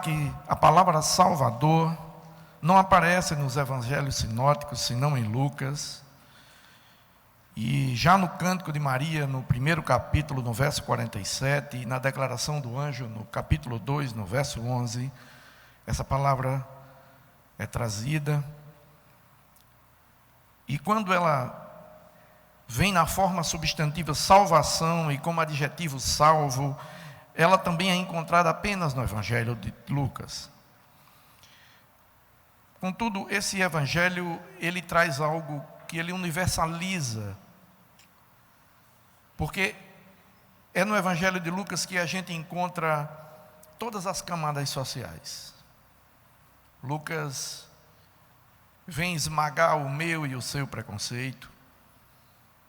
Que a palavra Salvador não aparece nos evangelhos sinóticos, senão em Lucas. E já no Cântico de Maria, no primeiro capítulo, no verso 47, e na declaração do anjo, no capítulo 2, no verso 11, essa palavra é trazida. E quando ela vem na forma substantiva salvação e como adjetivo salvo, ela também é encontrada apenas no Evangelho de Lucas. Contudo, esse Evangelho, ele traz algo que ele universaliza, porque é no Evangelho de Lucas que a gente encontra todas as camadas sociais. Lucas vem esmagar o meu e o seu preconceito,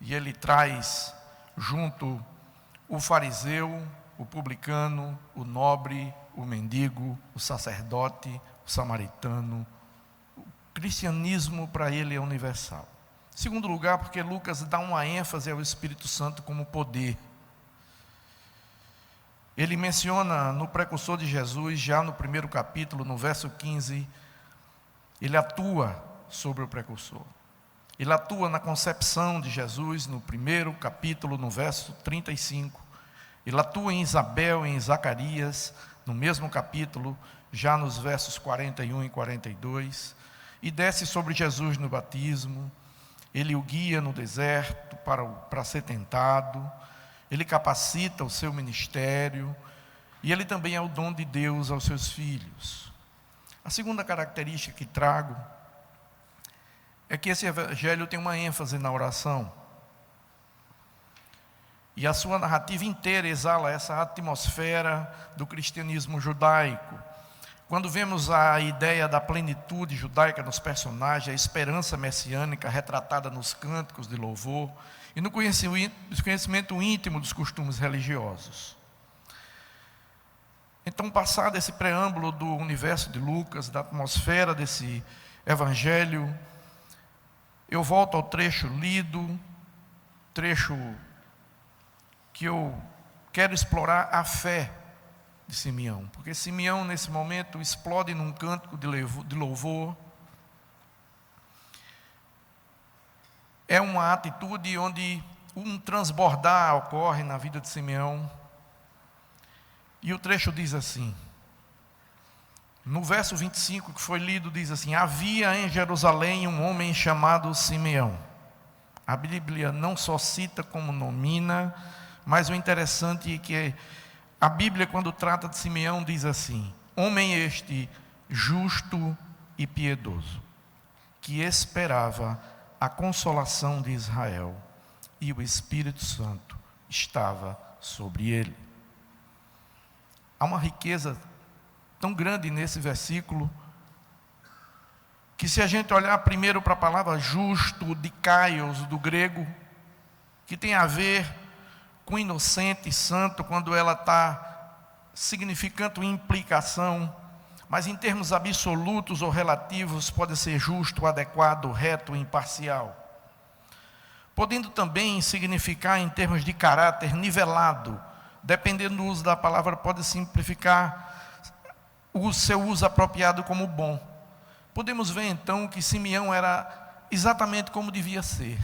e ele traz junto o fariseu, o publicano, o nobre, o mendigo, o sacerdote, o samaritano. O cristianismo para ele é universal. Em segundo lugar, porque Lucas dá uma ênfase ao Espírito Santo como poder. Ele menciona no precursor de Jesus, já no primeiro capítulo, no verso 15, ele atua sobre o precursor. Ele atua na concepção de Jesus, no primeiro capítulo, no verso 35. Ele atua em Isabel, em Zacarias, no mesmo capítulo, já nos versos 41 e 42, e desce sobre Jesus no batismo. Ele o guia no deserto para ser tentado, ele capacita o seu ministério, e ele também é o dom de Deus aos seus filhos. A segunda característica que trago é que esse evangelho tem uma ênfase na oração. E a sua narrativa inteira exala essa atmosfera do cristianismo judaico. Quando vemos a ideia da plenitude judaica nos personagens, a esperança messiânica retratada nos cânticos de louvor e no conhecimento íntimo dos costumes religiosos. Então, passado esse preâmbulo do universo de Lucas, da atmosfera desse evangelho, eu volto ao trecho lido, trecho que eu quero explorar a fé de Simeão, porque Simeão nesse momento explode num cântico de louvor. É uma atitude onde um transbordar ocorre na vida de Simeão, e o trecho diz assim, no verso 25 que foi lido, diz assim: havia em Jerusalém um homem chamado Simeão. A Bíblia não só cita como nomina, mas o interessante é que a Bíblia, quando trata de Simeão, diz assim: homem este justo e piedoso, que esperava a consolação de Israel, e o Espírito Santo estava sobre ele. Há uma riqueza tão grande nesse versículo, que se a gente olhar primeiro para a palavra justo, dikaios, do grego, que tem a ver com inocente e santo, quando ela está significando implicação, mas em termos absolutos ou relativos, pode ser justo, adequado, reto, imparcial. Podendo também significar em termos de caráter nivelado, dependendo do uso da palavra, pode simplificar o seu uso apropriado como bom. Podemos ver então que Simeão era exatamente como devia ser.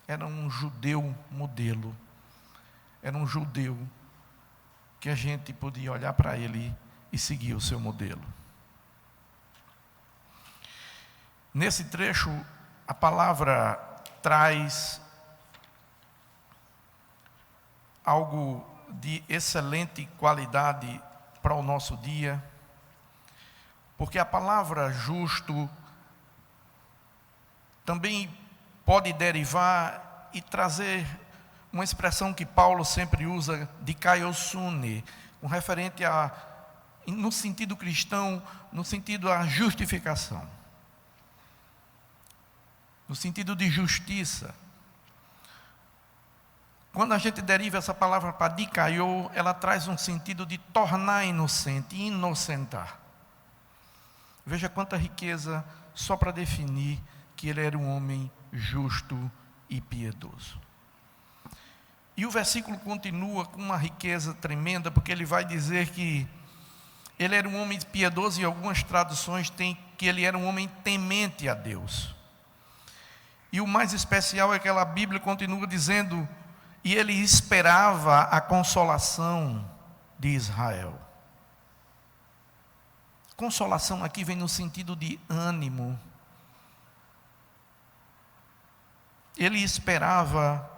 Era um judeu modelo. Era um judeu que a gente podia olhar para ele e seguir o seu modelo. Nesse trecho, a palavra traz algo de excelente qualidade para o nosso dia, porque a palavra justo também pode derivar e trazer uma expressão que Paulo sempre usa, de kaiosune, com referente no sentido cristão, no sentido da justificação, no sentido de justiça. Quando a gente deriva essa palavra para dikaiô, ela traz um sentido de tornar inocente, inocentar. Veja quanta riqueza só para definir que ele era um homem justo e piedoso. E o versículo continua com uma riqueza tremenda, porque ele vai dizer que Ele era um homem piedoso e algumas traduções têm que ele era um homem temente a Deus. E o mais especial é que a Bíblia continua dizendo, e ele esperava a consolação de Israel. Consolação aqui vem no sentido de ânimo. Ele esperava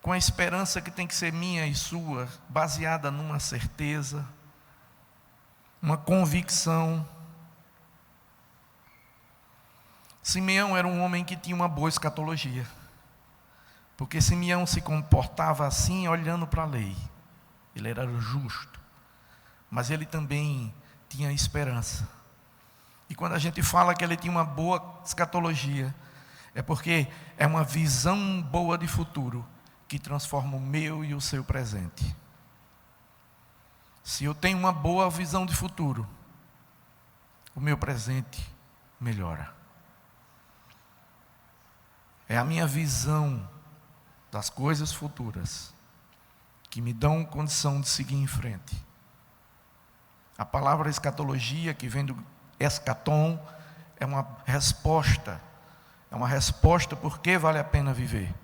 com a esperança que tem que ser minha e sua, baseada numa certeza, uma convicção. Simeão era um homem que tinha uma boa escatologia, porque Simeão se comportava assim, olhando para a lei. Ele era justo, mas ele também tinha esperança. E quando a gente fala que ele tinha uma boa escatologia, é porque é uma visão boa de futuro que transforma o meu e o seu presente. Se eu tenho uma boa visão de futuro, o meu presente melhora. É a minha visão das coisas futuras que me dão condição de seguir em frente. A palavra escatologia, que vem do escatom, é uma resposta. É uma resposta por que vale a pena viver.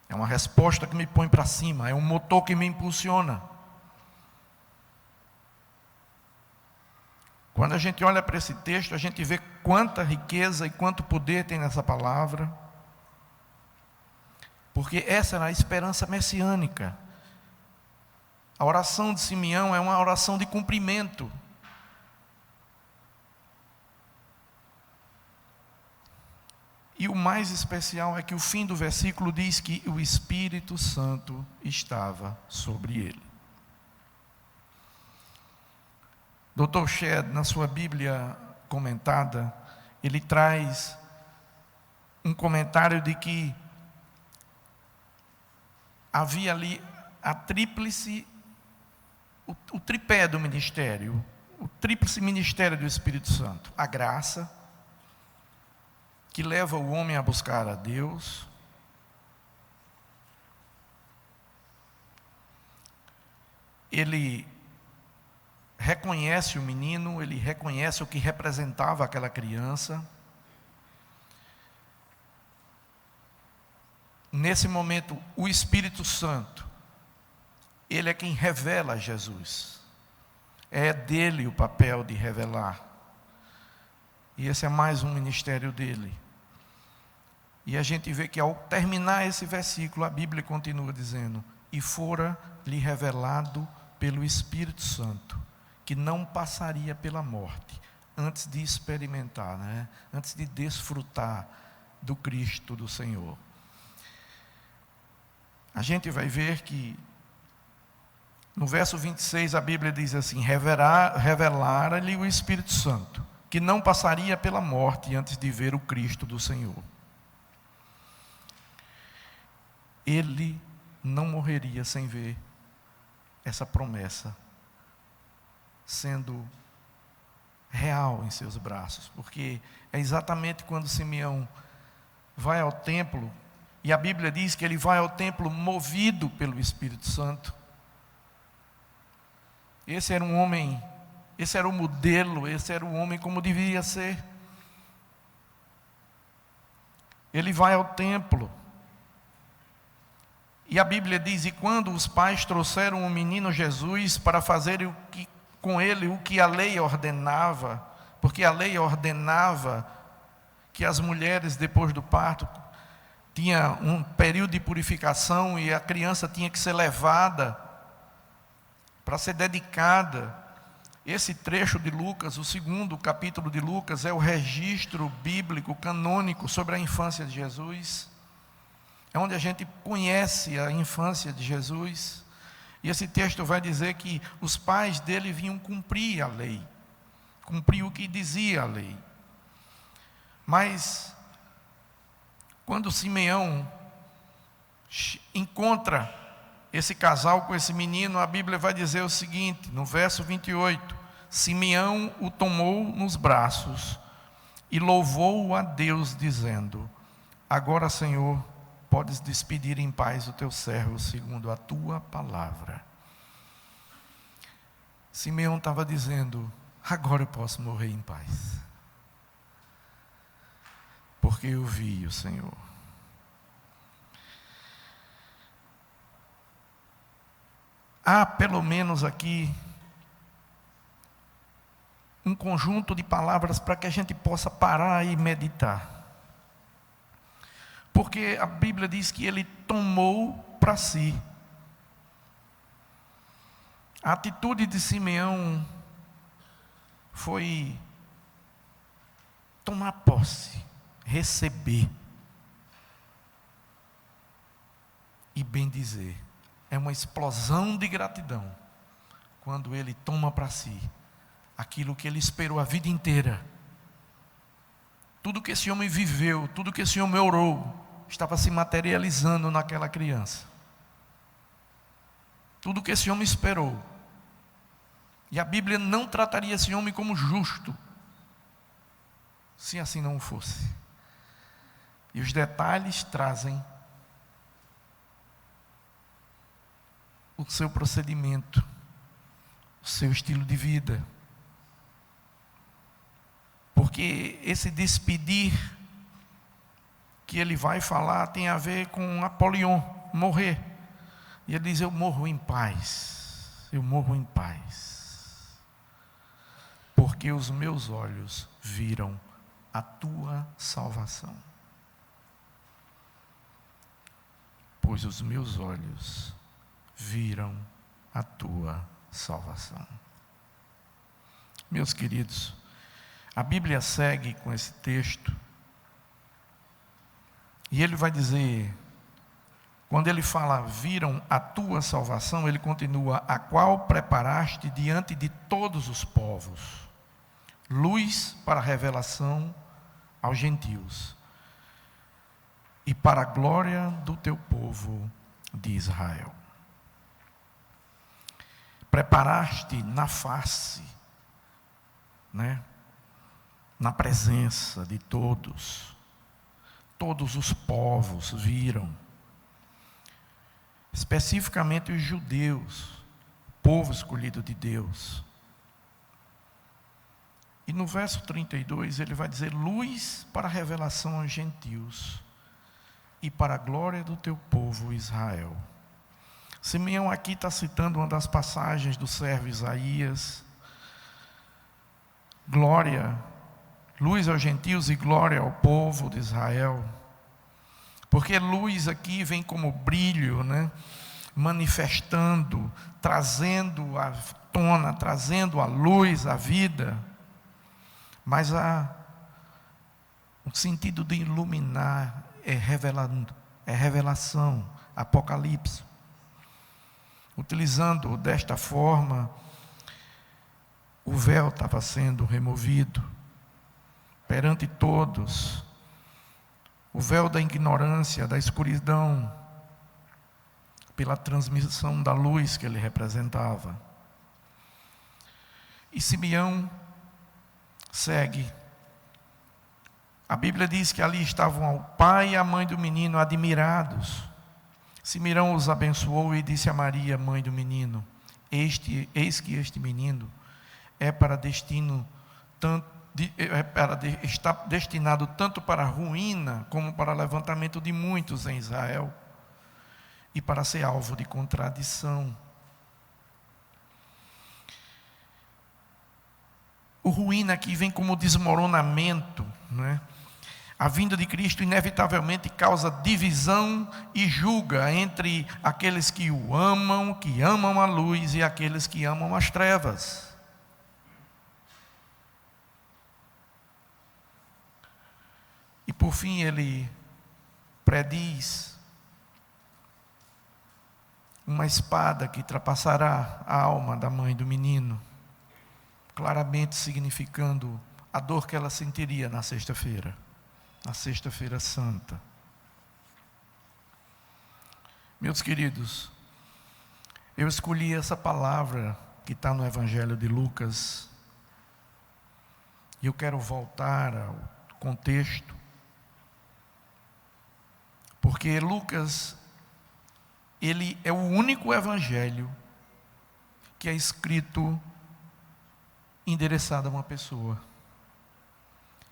É uma resposta que me põe para cima, é um motor que me impulsiona. Quando a gente olha para esse texto, a gente vê quanta riqueza e quanto poder tem nessa palavra. Porque essa era a esperança messiânica. A oração de Simeão é uma oração de cumprimento. E o mais especial é que o fim do versículo diz que o Espírito Santo estava sobre ele. Dr. Shedd, na sua Bíblia comentada, ele traz um comentário de que havia ali a tríplice, o tripé do ministério, o tríplice ministério do Espírito Santo. A graça, que leva o homem a buscar a Deus. Ele reconhece o menino, ele reconhece o que representava aquela criança. Nesse momento, o Espírito Santo, ele é quem revela Jesus. É dele o papel de revelar. E esse é mais um ministério dele. E a gente vê que ao terminar esse versículo, a Bíblia continua dizendo: e fora lhe revelado pelo Espírito Santo, que não passaria pela morte, antes de experimentar, antes de desfrutar do Cristo do Senhor. A gente vai ver que no verso 26 a Bíblia diz assim: revelara-lhe o Espírito Santo, que não passaria pela morte antes de ver o Cristo do Senhor. Ele não morreria sem ver essa promessa sendo real em seus braços, porque é exatamente quando Simeão vai ao templo, e a Bíblia diz que ele vai ao templo movido pelo Espírito Santo. Esse era um homem, esse era o modelo, esse era o homem como deveria ser. Ele vai ao templo, e a Bíblia diz: e quando os pais trouxeram o menino Jesus para fazer com ele o que a lei ordenava, porque a lei ordenava que as mulheres depois do parto tinha um período de purificação e a criança tinha que ser levada para ser dedicada. Esse trecho de Lucas, o segundo capítulo de Lucas, é o registro bíblico canônico sobre a infância de Jesus. É onde a gente conhece a infância de Jesus. E esse texto vai dizer que os pais dele vinham cumprir a lei, cumprir o que dizia a lei. Mas quando Simeão encontra esse casal com esse menino, a Bíblia vai dizer o seguinte, no verso 28: Simeão o tomou nos braços e louvou a Deus, dizendo: agora, Senhor, podes despedir em paz o teu servo segundo a tua palavra. Simeão estava dizendo: agora eu posso morrer em paz, porque eu vi o Senhor. Há pelo menos aqui um conjunto de palavras para que a gente possa parar e meditar. Porque a Bíblia diz que ele tomou para si. A atitude de Simeão foi tomar posse, receber e bendizer. É uma explosão de gratidão quando ele toma para si aquilo que ele esperou a vida inteira. Tudo que esse homem viveu, tudo que esse homem orou, estava se materializando naquela criança. Tudo que esse homem esperou. E a Bíblia não trataria esse homem como justo, se assim não fosse. E os detalhes trazem o seu procedimento, o seu estilo de vida. Porque esse despedir que ele vai falar tem a ver com Apolion, morrer. E ele diz: eu morro em paz, eu morro em paz, porque os meus olhos viram a tua salvação. Pois os meus olhos viram a tua salvação. Meus queridos, a Bíblia segue com esse texto, e ele vai dizer, quando ele fala, viram a tua salvação, ele continua, a qual preparaste diante de todos os povos, luz para a revelação aos gentios, e para a glória do teu povo de Israel. Preparaste na face, na presença de todos. Todos os povos viram, especificamente os judeus, povo escolhido de Deus. E no verso 32 ele vai dizer, luz para a revelação aos gentios e para a glória do teu povo Israel. Simeão aqui está citando uma das passagens do servo Isaías. Glória, luz aos gentios e glória ao povo de Israel. Porque luz aqui vem como brilho, manifestando, trazendo à tona, trazendo a luz, a vida. Mas o sentido de iluminar é revelando, é revelação, apocalipse. Utilizando desta forma, o véu estava sendo removido perante todos, o véu da ignorância, da escuridão, pela transmissão da luz que ele representava. E Simeão segue. A Bíblia diz que ali estavam o pai e a mãe do menino admirados. Simeão os abençoou e disse a Maria, mãe do menino, eis que este menino está destinado tanto para a ruína como para o levantamento de muitos em Israel e para ser alvo de contradição. O ruína aqui vem como desmoronamento, A vinda de Cristo inevitavelmente causa divisão e julga entre aqueles que amam a luz, e aqueles que amam as trevas. E por fim ele prediz uma espada que ultrapassará a alma da mãe do menino, claramente significando a dor que ela sentiria na sexta-feira santa. Meus queridos, eu escolhi essa palavra que está no Evangelho de Lucas, e eu quero voltar ao contexto, porque Lucas, ele é o único evangelho que é escrito endereçada a uma pessoa.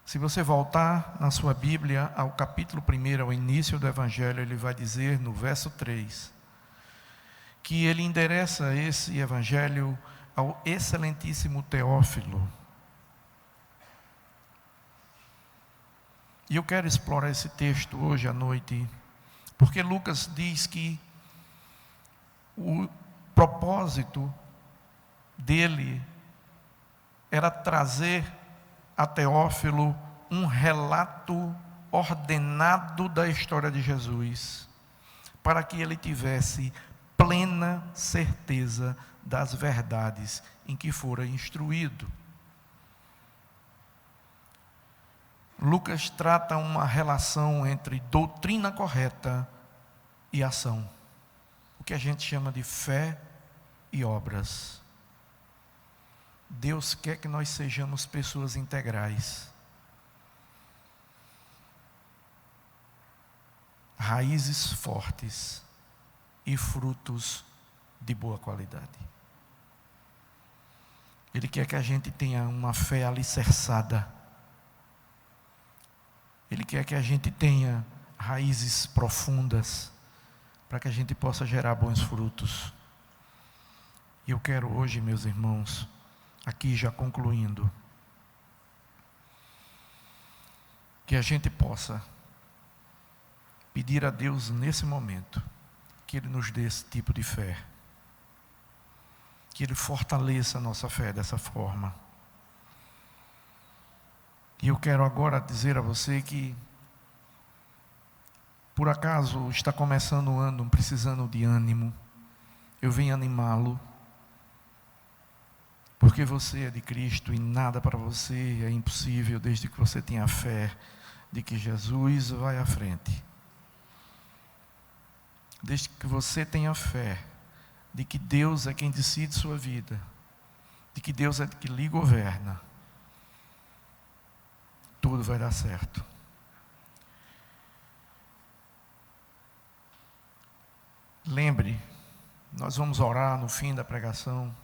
Se você voltar na sua Bíblia ao capítulo 1, ao início do Evangelho, ele vai dizer no verso 3, que ele endereça esse Evangelho ao excelentíssimo Teófilo. E eu quero explorar esse texto hoje à noite, porque Lucas diz que o propósito dele era trazer a Teófilo um relato ordenado da história de Jesus, para que ele tivesse plena certeza das verdades em que fora instruído. Lucas trata uma relação entre doutrina correta e ação, o que a gente chama de fé e obras. Deus quer que nós sejamos pessoas integrais, raízes fortes e frutos de boa qualidade. Ele quer que a gente tenha uma fé alicerçada. Ele quer que a gente tenha raízes profundas, para que a gente possa gerar bons frutos. E eu quero hoje, meus irmãos, aqui já concluindo, que a gente possa pedir a Deus nesse momento, que Ele nos dê esse tipo de fé, que Ele fortaleça a nossa fé dessa forma. E eu quero agora dizer a você que, por acaso está começando o ano precisando de ânimo, eu venho animá-lo, porque você é de Cristo e nada para você é impossível, desde que você tenha fé de que Jesus vai à frente. Desde que você tenha fé de que Deus é quem decide sua vida, de que Deus é que lhe governa, tudo vai dar certo. Lembre, nós vamos orar no fim da pregação.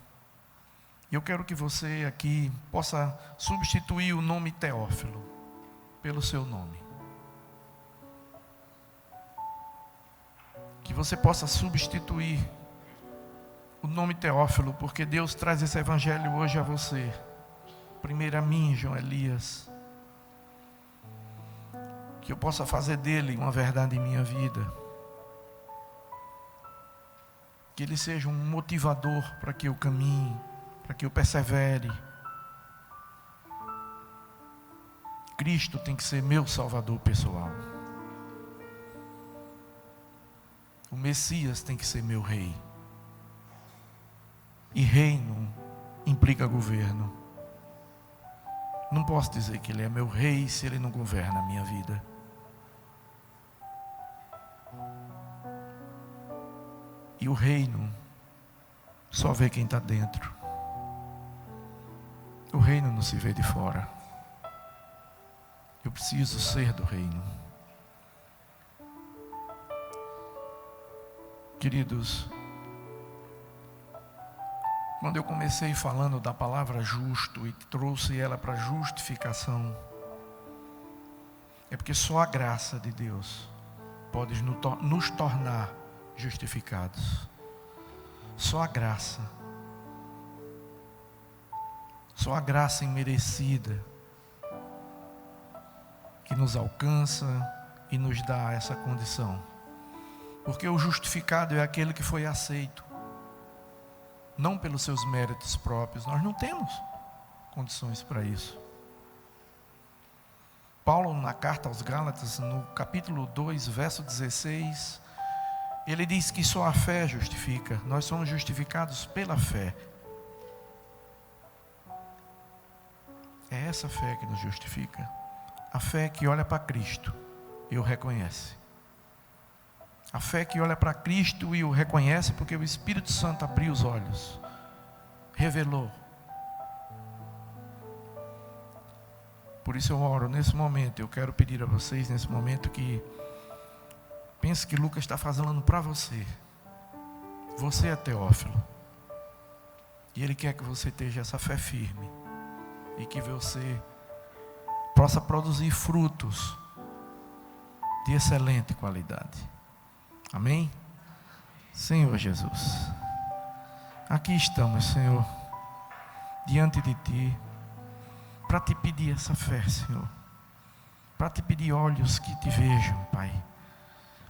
E eu quero que você aqui possa substituir o nome Teófilo pelo seu nome. Que você possa substituir o nome Teófilo, porque Deus traz esse evangelho hoje a você. Primeiro a mim, João Elias. Que eu possa fazer dele uma verdade em minha vida. Que ele seja um motivador para que eu caminhe, para que eu persevere. Cristo tem que ser meu Salvador pessoal. O Messias tem que ser meu rei. E reino implica governo. Não posso dizer que ele é meu rei se ele não governa a minha vida. E o reino só vê quem está dentro. O reino não se vê de fora. Eu preciso ser do reino. Queridos, quando eu comecei falando da palavra justo e trouxe ela para justificação, é porque só a graça de Deus pode nos tornar justificados. Só a graça. Só a graça imerecida que nos alcança e nos dá essa condição. Porque o justificado é aquele que foi aceito, não pelos seus méritos próprios. Nós não temos condições para isso. Paulo, na carta aos Gálatas, no capítulo 2, verso 16, ele diz que só a fé justifica. Nós somos justificados pela fé. É essa fé que nos justifica. A fé que olha para Cristo e o reconhece. A fé que olha para Cristo e o reconhece porque o Espírito Santo abriu os olhos, revelou. Por isso eu oro nesse momento. Eu quero pedir a vocês nesse momento que pense que Lucas está falando para você. Você é Teófilo. E ele quer que você tenha essa fé firme. e que você possa produzir frutos de excelente qualidade. Amém? Senhor Jesus, aqui estamos, Senhor, diante de Ti, para Te pedir essa fé, Senhor, para Te pedir olhos que Te vejam, Pai,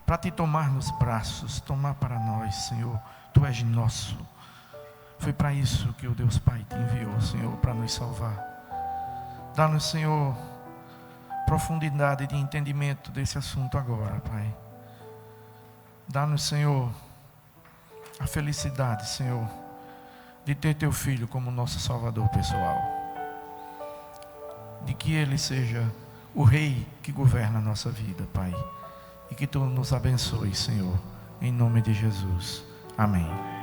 para Te tomar nos braços, tomar para nós, Senhor. Tu és nosso. Foi para isso que o Deus Pai Te enviou, Senhor, para nos salvar. Dá-nos, Senhor, profundidade de entendimento desse assunto agora, Pai. Dá-nos, Senhor, a felicidade, Senhor, de ter Teu Filho como nosso Salvador pessoal. De que Ele seja o Rei que governa a nossa vida, Pai. E que Tu nos abençoe, Senhor, em nome de Jesus. Amém.